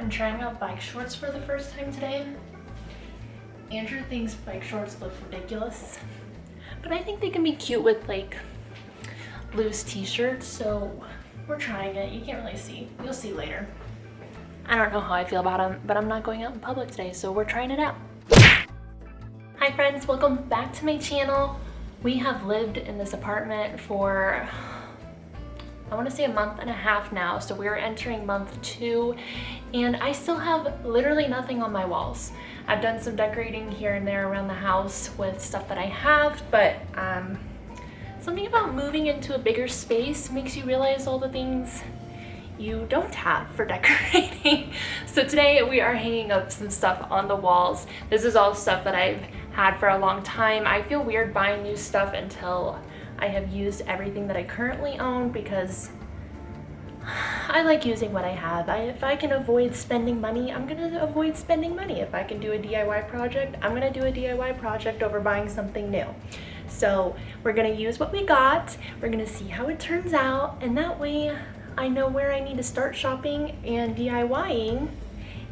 I'm trying out bike shorts for the first time today. Andrew thinks bike shorts look ridiculous, but I think they can be cute with like loose t-shirts, so we're trying it. You can't really see. You'll see later. I don't know how I feel about them, but I'm not going out in public today, so we're trying it out. Hi friends, welcome back to my channel. We have lived in this apartment for, I want to say a month and a half now, so we're entering month 2, and I still have literally nothing on my walls. I've done some decorating here and there around the house with stuff that I have, but something about moving into a bigger space makes you realize all the things you don't have for decorating. So today we are hanging up some stuff on the walls. This is all stuff that I've had for a long time. I feel weird buying new stuff until I have used everything that I currently own because I like using what I have. If I can avoid spending money, I'm gonna avoid spending money. If I can do a DIY project, I'm gonna do a DIY project over buying something new. So we're gonna use what we got, we're gonna see how it turns out, and that way I know where I need to start shopping and DIYing.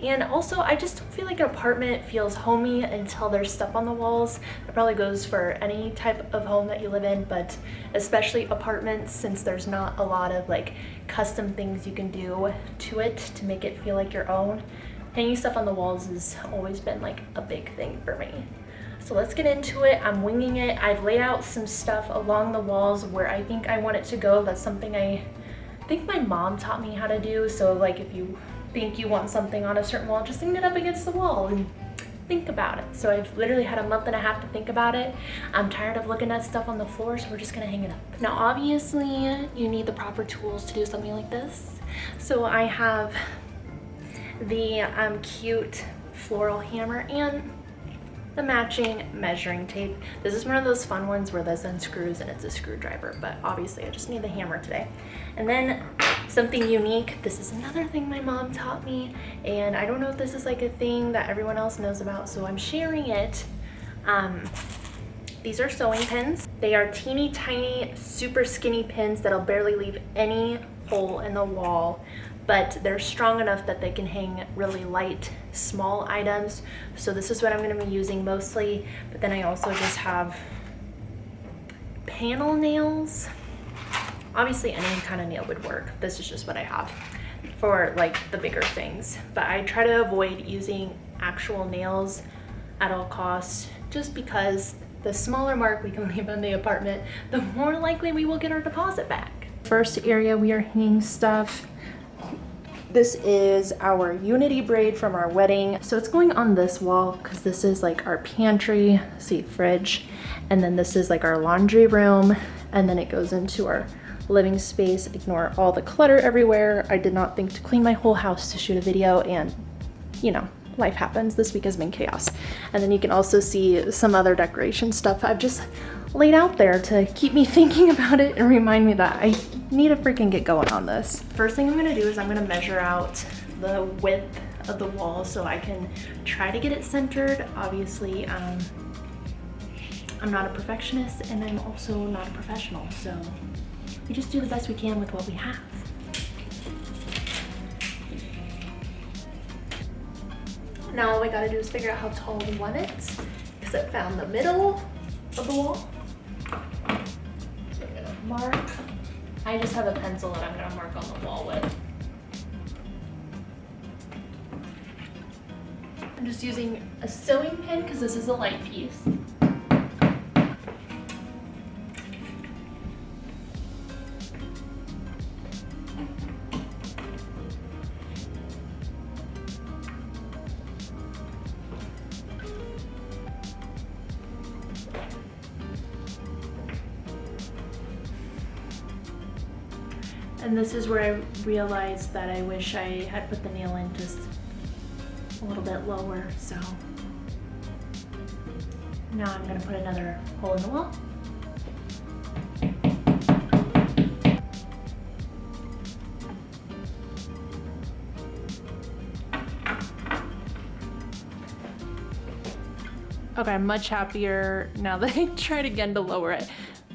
And also, I just don't feel like an apartment feels homey until there's stuff on the walls. That probably goes for any type of home that you live in, but especially apartments, since there's not a lot of like custom things you can do to it to make it feel like your own. Hanging stuff on the walls has always been like a big thing for me. So let's get into it. I'm winging it. I've laid out some stuff along the walls where I think I want it to go. That's something I think my mom taught me how to do. So like if you think you want something on a certain wall, just hang it up against the wall and think about it. So I've literally had a month and a half to think about it. I'm tired of looking at stuff on the floor, so we're just gonna hang it up. Now obviously you need the proper tools to do something like this. So I have the cute floral hammer and the matching measuring tape. This is one of those fun ones where this unscrews and it's a screwdriver, but obviously I just need the hammer today. And then something unique, this is another thing my mom taught me, and I don't know if this is like a thing that everyone else knows about, so I'm sharing it. These are sewing pins. They are teeny tiny, super skinny pins that'll barely leave any hole in the wall, but they're strong enough that they can hang really light, small items. So this is what I'm gonna be using mostly, but then I also just have panel nails. Obviously any kind of nail would work. This is just what I have for like the bigger things, but I try to avoid using actual nails at all costs, just because the smaller mark we can leave on the apartment, the more likely we will get our deposit back. First area we are hanging stuff. This is our unity braid from our wedding. So it's going on this wall because this is like our pantry, see, fridge, and then this is like our laundry room, and then it goes into our living space. Ignore all the clutter everywhere. I did not think to clean my whole house to shoot a video, and you know, life happens. This week has been chaos. And then you can also see some other decoration stuff I've just laid out there to keep me thinking about it and remind me that I need to freaking get going on this. First thing I'm gonna do is I'm gonna measure out the width of the wall so I can try to get it centered. Obviously, I'm not a perfectionist and I'm also not a professional, so we just do the best we can with what we have. Now all we gotta do is figure out how tall we want it, because I found the middle of the wall. So I'm gonna mark. I just have a pencil that I'm gonna mark on the wall with. I'm just using a sewing pin because this is a light piece. And this is where I realized that I wish I had put the nail in just a little bit lower, so now I'm gonna put another hole in the wall. Okay, I'm much happier now that I tried again to lower it.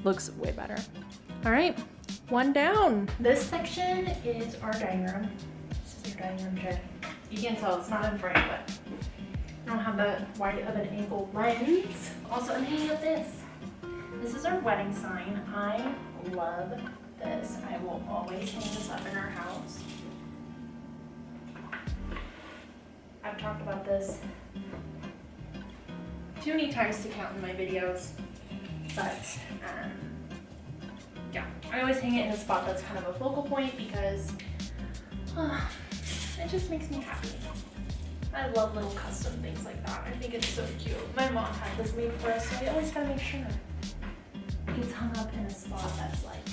Looks way better. All right, one down. This section is our dining room. This is our dining room chair. You can't tell it's not in frame, but I don't have that wide of an angle lens. Also, I'm hanging up this. This is our wedding sign. I love this. I will always hang this up in our house. I've talked about this too many times to count in my videos, but yeah, I always hang it in a spot that's kind of a focal point because it just makes me happy. I love little custom things like that. I think it's so cute. My mom had this made for us, so we always gotta make sure it's hung up in a spot that's like,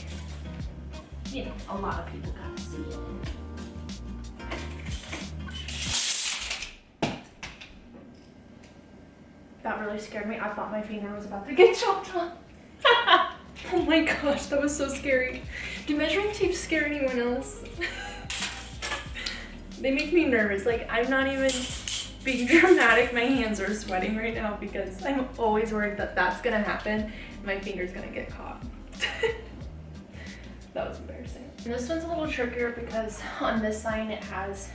you know, a lot of people gotta see it. That really scared me. I thought my finger was about to get chopped off. Oh my gosh, that was so scary. Do measuring tapes scare anyone else? They make me nervous. Like, I'm not even being dramatic. My hands are sweating right now because I'm always worried that that's gonna happen. My finger's gonna get caught. That was embarrassing. And this one's a little trickier because on this sign it has,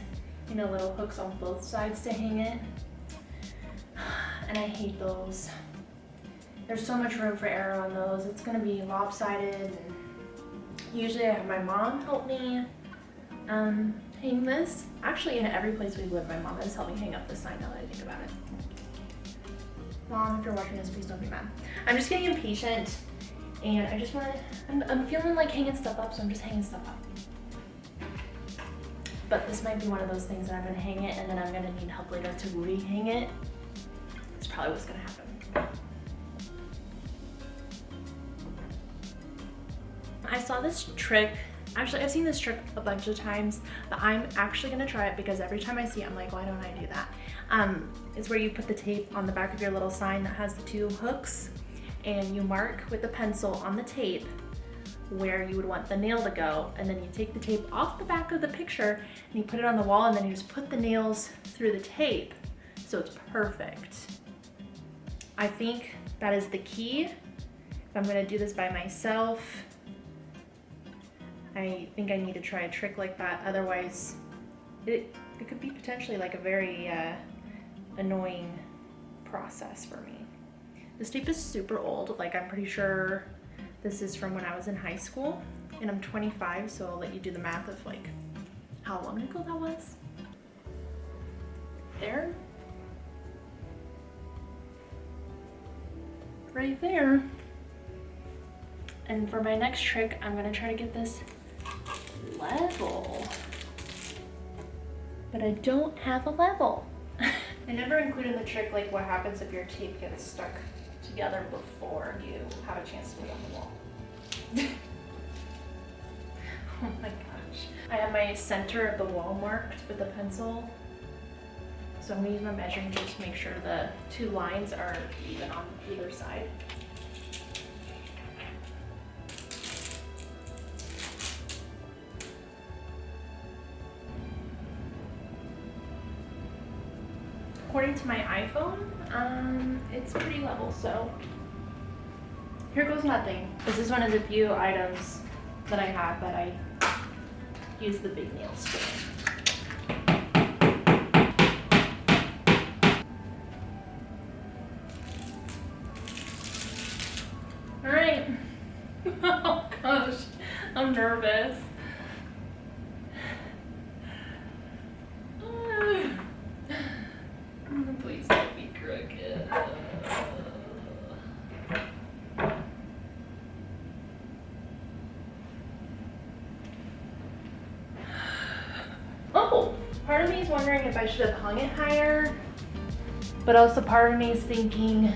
you know, little hooks on both sides to hang it. And I hate those. There's so much room for error on those. It's gonna be lopsided. And usually I have my mom help me hang this. Actually, in every place we live, my mom has helped me hang up this sign now that I think about it. Mom, if you're watching this, please don't be mad. I'm just getting impatient and I just wanna, I'm feeling like hanging stuff up, so I'm just hanging stuff up. But this might be one of those things that I'm gonna hang it and then I'm gonna need help later to re-hang it. That's probably what's gonna happen. I saw this trick. Actually, I've seen this trick a bunch of times, but I'm actually gonna try it because every time I see it, I'm like, why don't I do that? It's where you put the tape on the back of your little sign that has the two hooks, and you mark with a pencil on the tape where you would want the nail to go, and then you take the tape off the back of the picture and you put it on the wall, and then you just put the nails through the tape, so it's perfect. I think that is the key. If I'm gonna do this by myself, I think I need to try a trick like that. Otherwise, it could be potentially like a very annoying process for me. This tape is super old. Like, I'm pretty sure this is from when I was in high school, and I'm 25, so I'll let you do the math of like how long ago that was. There. Right there. And for my next trick, I'm gonna try to get this level, but I don't have a level. I never included in the trick like what happens if your tape gets stuck together before you have a chance to put it on the wall. Oh my gosh. I have my center of the wall marked with a pencil, so I'm gonna use my measuring tape to make sure the two lines are even on either side. According to my iPhone, it's pretty level, so here goes nothing. This is one of the few items that I have that I use the big nails for. All right. Oh gosh, I'm nervous. Please don't be crooked. Oh, part of me is wondering if I should have hung it higher, but also part of me is thinking,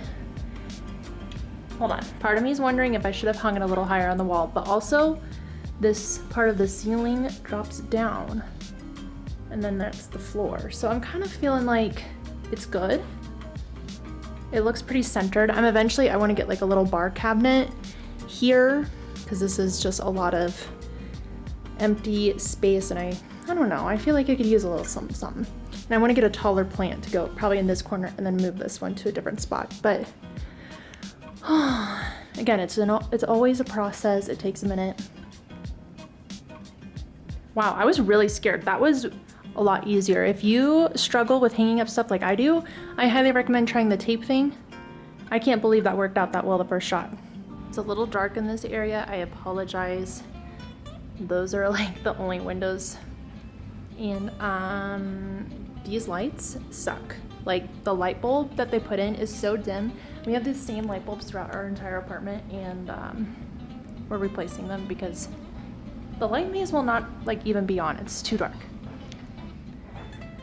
hold on. Part of me is wondering if I should have hung it a little higher on the wall, but also this part of the ceiling drops down and then that's the floor. So I'm kind of feeling like it's good. It looks pretty centered. I want to get like a little bar cabinet here because this is just a lot of empty space, and I don't know, I feel like I could use a little something. And I want to get a taller plant to go probably in this corner and then move this one to a different spot. But again, it's always a process. It takes a minute. Wow, I was really scared. That was a lot easier. If you struggle with hanging up stuff like I do, I highly recommend trying the tape thing. I can't believe that worked out that well the first shot. It's a little dark in this area. I apologize. Those are like the only windows. And these lights suck. Like the light bulb that they put in is so dim. We have the same light bulbs throughout our entire apartment, and we're replacing them because the light may as well not like even be on. It's too dark.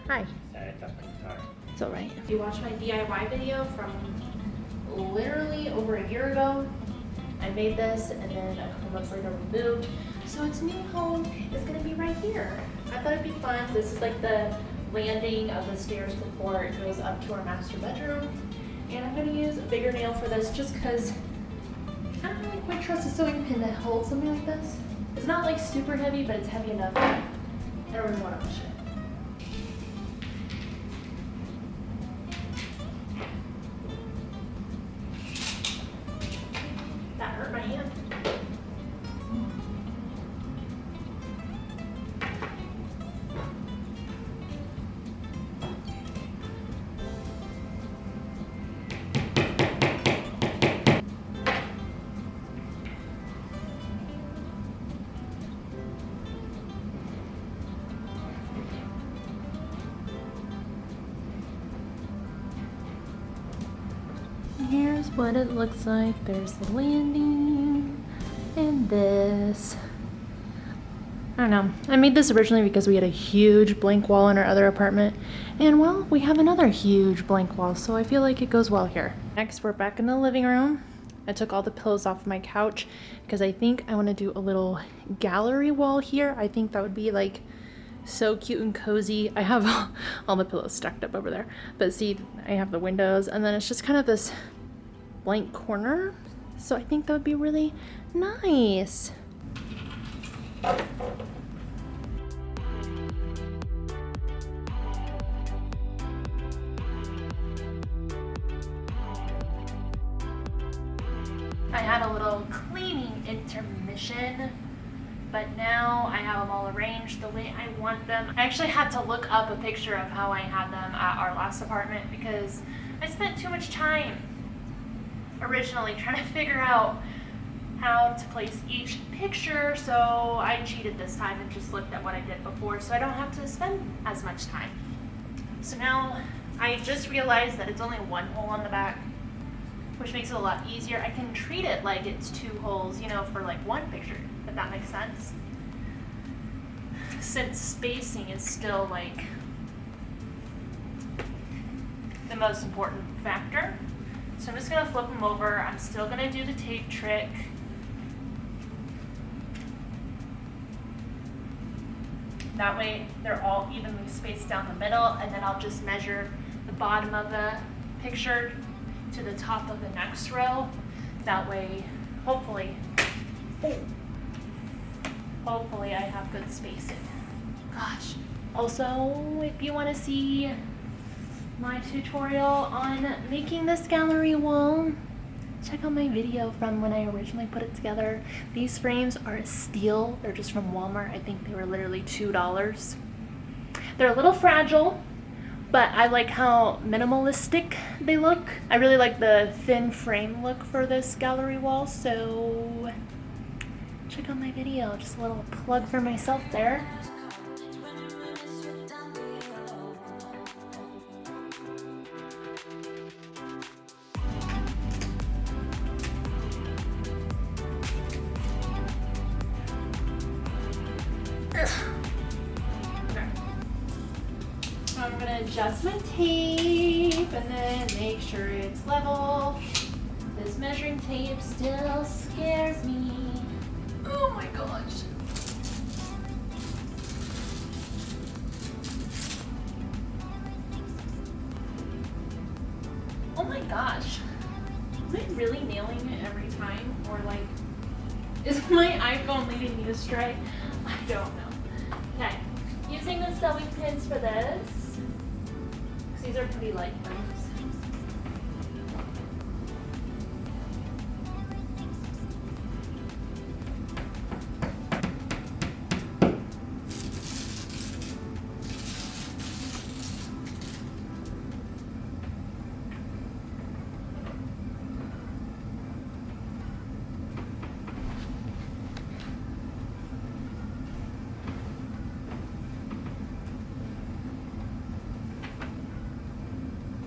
Hi. Sorry. It's all right. If you watch my DIY video from literally over a year ago, I made this and then a couple months later we moved. So its new home is gonna be right here. I thought it'd be fun. This is like the landing of the stairs before it goes up to our master bedroom. And I'm gonna use a bigger nail for this just because I don't really quite trust a sewing pin that holds something like this. It's not like super heavy, but it's heavy enough that I don't really want to push it. That hurt my hand. Here's what it looks like. There's the landing and this. I don't know. I made this originally because we had a huge blank wall in our other apartment. And well, we have another huge blank wall, so I feel like it goes well here. Next, we're back in the living room. I took all the pillows off my couch because I think I want to do a little gallery wall here. I think that would be like so cute and cozy. I have all the pillows stacked up over there, but see, I have the windows, and then it's just kind of this blank corner, so I think that would be really nice. I had a little cleaning intermission, but now I have them all arranged the way I want them. I actually had to look up a picture of how I had them at our last apartment because I spent too much time originally trying to figure out how to place each picture, so I cheated this time and just looked at what I did before so I don't have to spend as much time. So now I just realized that it's only one hole on the back, which makes it a lot easier. I can treat it like it's two holes, you know, for like one picture, if that makes sense. Since spacing is still like the most important factor. So I'm just gonna flip them over. I'm still gonna do the tape trick. That way they're all evenly spaced down the middle, and then I'll just measure the bottom of the picture to the top of the next row. That way, hopefully I have good spacing. Gosh. Also, if you want to see my tutorial on making this gallery wall, check out my video from when I originally put it together. These frames are a steal. They're just from Walmart. I think they were literally $2. They're a little fragile, but I like how minimalistic they look. I really like the thin frame look for this gallery wall, so check out my video. Just a little plug for myself there. I'm gonna adjust my tape and then make sure it's level. This measuring tape still scares me. Oh my gosh. Oh my gosh. Am I really nailing it every time? Or like, is my iPhone leading me astray? I don't know. Okay, using the sewing pins for this. These are pretty light ones.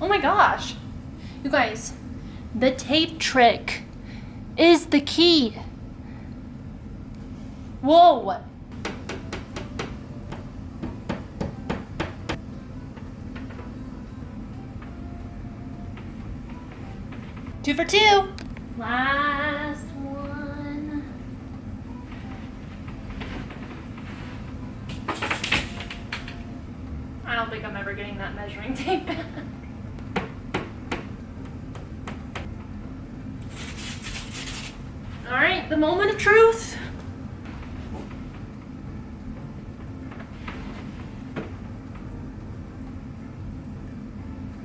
Oh my gosh. You guys, the tape trick is the key. Whoa. Two for two. Last one. I don't think I'm ever getting that measuring tape back. All right, the moment of truth.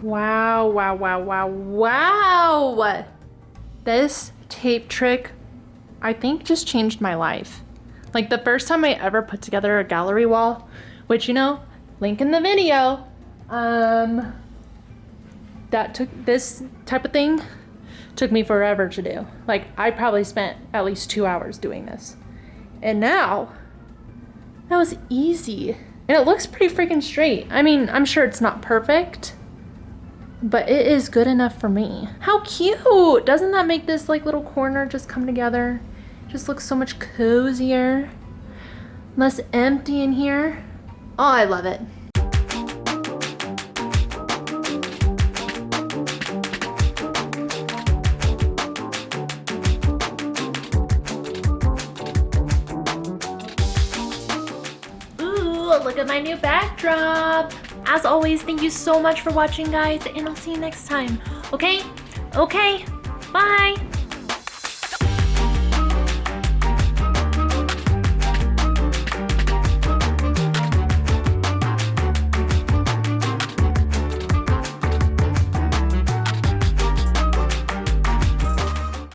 Wow, wow, wow, wow, wow. This tape trick, I think, just changed my life. Like the first time I ever put together a gallery wall, which, you know, link in the video, that took, this type of thing took me forever to do. Like I probably spent at least 2 hours doing this. And now, that was easy. And it looks pretty freaking straight. I mean, I'm sure it's not perfect, but it is good enough for me. How cute! Doesn't that make this like little corner just come together? Just looks so much cozier. Less empty in here. Oh, I love it. Ooh, look at my new backdrop. As always, thank you so much for watching, guys, and I'll see you next time. Okay? Okay. Bye.